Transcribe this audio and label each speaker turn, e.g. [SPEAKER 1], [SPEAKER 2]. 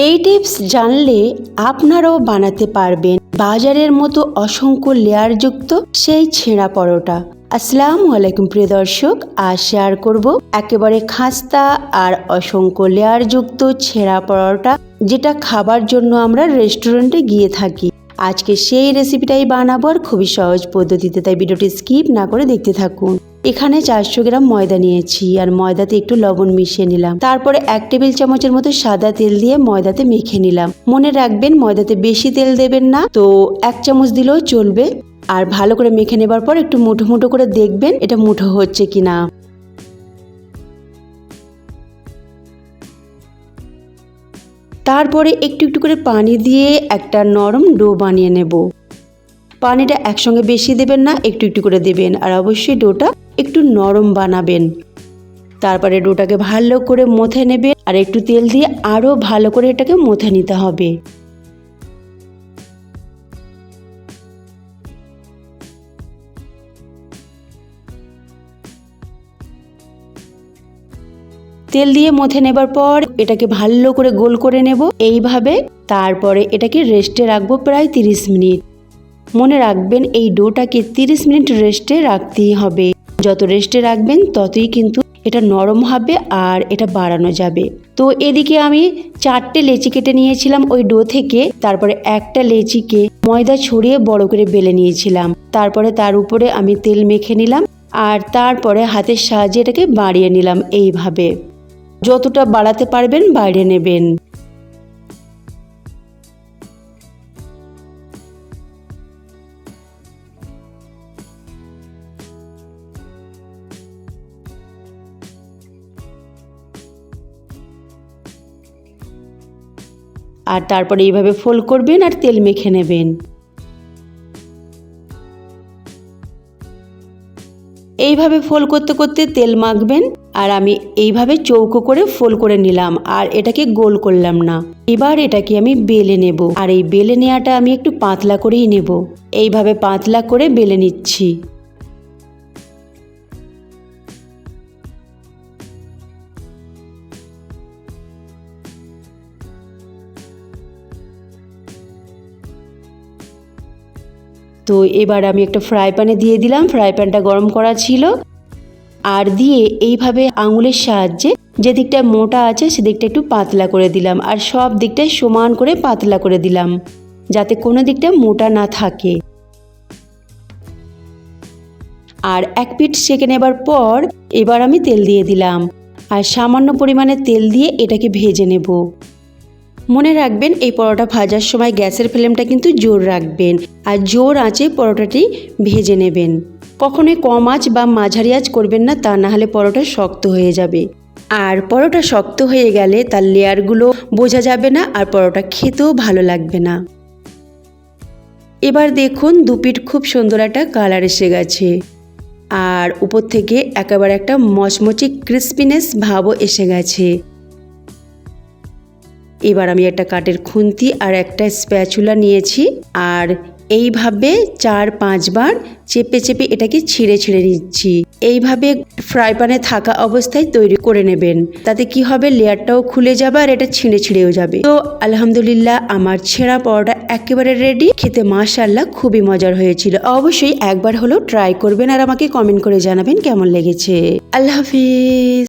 [SPEAKER 1] এই টিপস জানলে আপনারাও বানাতে পারবেন বাজারের মতো অসংখ্য লেয়ারযুক্ত সেই ছেঁড়া পরোটা। আসসালামু আলাইকুম প্রিয় দর্শক, আজ শেয়ার করব একেবারে খাস্তা আর অসংখ্য লেয়ারযুক্ত ছেঁড়া পরোটা, যেটা খাবার জন্য আমরা রেস্টুরেন্টে গিয়ে থাকি। আজকে সেই রেসিপিটাই বানাবো আর খুবই সহজ পদ্ধতিতে, তাই ভিডিওটি স্কিপ না করে দেখতে থাকুন। এখানে 400 গ্রাম ময়দা নিয়েছি আর ময়দাতে একটু লবণ মিশিয়ে নিলাম। তারপরে 1 টেবিল চামচের মতো সাদা তেল দিয়ে ময়দাতে মেখে নিলাম। মনে রাখবেন ময়দাতে বেশি তেল দেবেন না, তো 1 চামচ দিলেও চলবে। আর ভালো করে মেখে নেবার পর একটু মুঠো মুঠো করে দেখবেন এটা মুঠো হচ্ছে কিনা। তারপরে একটু একটু করে পানি দিয়ে একটা নরম ডো বানিয়ে নেব। পানিটা একসঙ্গে বেশি দেবেন না, একটু একটু করে দেবেন, আর অবশ্যই ডোটা একটু নরম বানাবেন। তারপরে ডোটাকে ভালো করে মথে নেবেন আর একটু তেল দিয়ে আরও ভালো করে এটাকে মথে নিতে হবে। তেল দিয়ে মথে নেবার পর এটাকে ভালো করে গোল করে নেব এইভাবে। তারপরে এটাকে রেস্টে রাখবো প্রায় 30 মিনিট। মনে রাখবেন এই ডোটাকে 30 মিনিট রেস্টে রাখতেই হবে। যত রেস্টে রাখবেন ততই কিন্তু এটা নরম হবে আর এটা বাড়ানো যাবে। তো এদিকে আমি 4টে লেচি কেটে নিয়েছিলাম ওই ডো থেকে। তারপরে একটা লেচিকে ময়দা ছড়িয়ে বড় করে বেলে নিয়েছিলাম। তারপরে তার উপরে আমি তেল মেখে নিলাম আর তারপরে হাতের সাহায্যে এটাকে বাড়িয়ে নিলাম। এইভাবে যতটা বাড়াতে পারবেন বাড়িয়ে নেবেন। আর তারপরে এইভাবে ফোল্ড করবেন আর তেল মেখে নেবেন। এইভাবে ফোল্ড করতে করতে তেল মাখবেন। আর আমি এইভাবে চৌকো করে ফোল্ড করে নিলাম আর এটাকে গোল করলাম না। এবার এটাকে আমি বেলে নেব, আর এই বেলে নেওয়াটা আমি একটু পাতলা করেই নেব। এইভাবে পাতলা করে বেলে নিচ্ছি। তো এবার আমি একটা ফ্রাই প্যানে দিয়ে দিলাম। ফ্রাই প্যানটা গরম করা ছিল, আর দিয়ে এইভাবে আঙুলের সাহায্যে যে দিকটা মোটা আছে সেদিকটা একটু পাতলা করে দিলাম, আর সব দিকটাই সমান করে পাতলা করে দিলাম যাতে কোনো দিকটা মোটা না থাকে। আর 1 পিঠ সেঁকে নেবার পর এবার আমি তেল দিয়ে দিলাম আর সামান্য পরিমাণে তেল দিয়ে এটাকে ভেজে নেব। মনে রাখবেন এই পরোটা ভাজার সময় গ্যাসের ফ্লেমটা কিন্তু জোর রাখবেন আর জোর আঁচে পরোটাটি ভেজে নেবেন। কখনোই কম আঁচ বা মাঝারি আঁচ করবেন না, তা না হলে পরোটা শক্ত হয়ে যাবে। আর পরোটা শক্ত হয়ে গেলে তার লেয়ারগুলো বোঝা যাবে না আর পরোটা খেতেও ভালো লাগবে না। এবার দেখুন 2 পিঠ খুব সুন্দর একটা কালার এসে গেছে আর উপর থেকে একেবারে একটা মচমচে ক্রিস্পিনেস ভাবও এসে গেছে। এবার আমি একটা কাঠের খুন্তি আর একটা স্প্যাচুলা নিয়েছি আর এইভাবে 4-5 বার চেপে চেপে এটাকে ছিঁড়ে ছিঁড়ে নিচ্ছি। এইভাবে ফ্রাই প্যানে থাকা অবস্থায় তৈরি করে নেবেন, তাতে কি হবে লেয়ারটাও খুলে যাবে আর এটা ছিঁড়ে ছিঁড়েও যাবে। তো আলহামদুলিল্লাহ আমার ছেঁড়া পরোটা একেবারে রেডি। খেতে মাশাআল্লাহ খুবই মজার হয়েছিল। অবশ্যই একবার হলেও ট্রাই করবেন আর আমাকে কমেন্ট করে জানাবেন কেমন লেগেছে। আল্লাহ হাফিজ।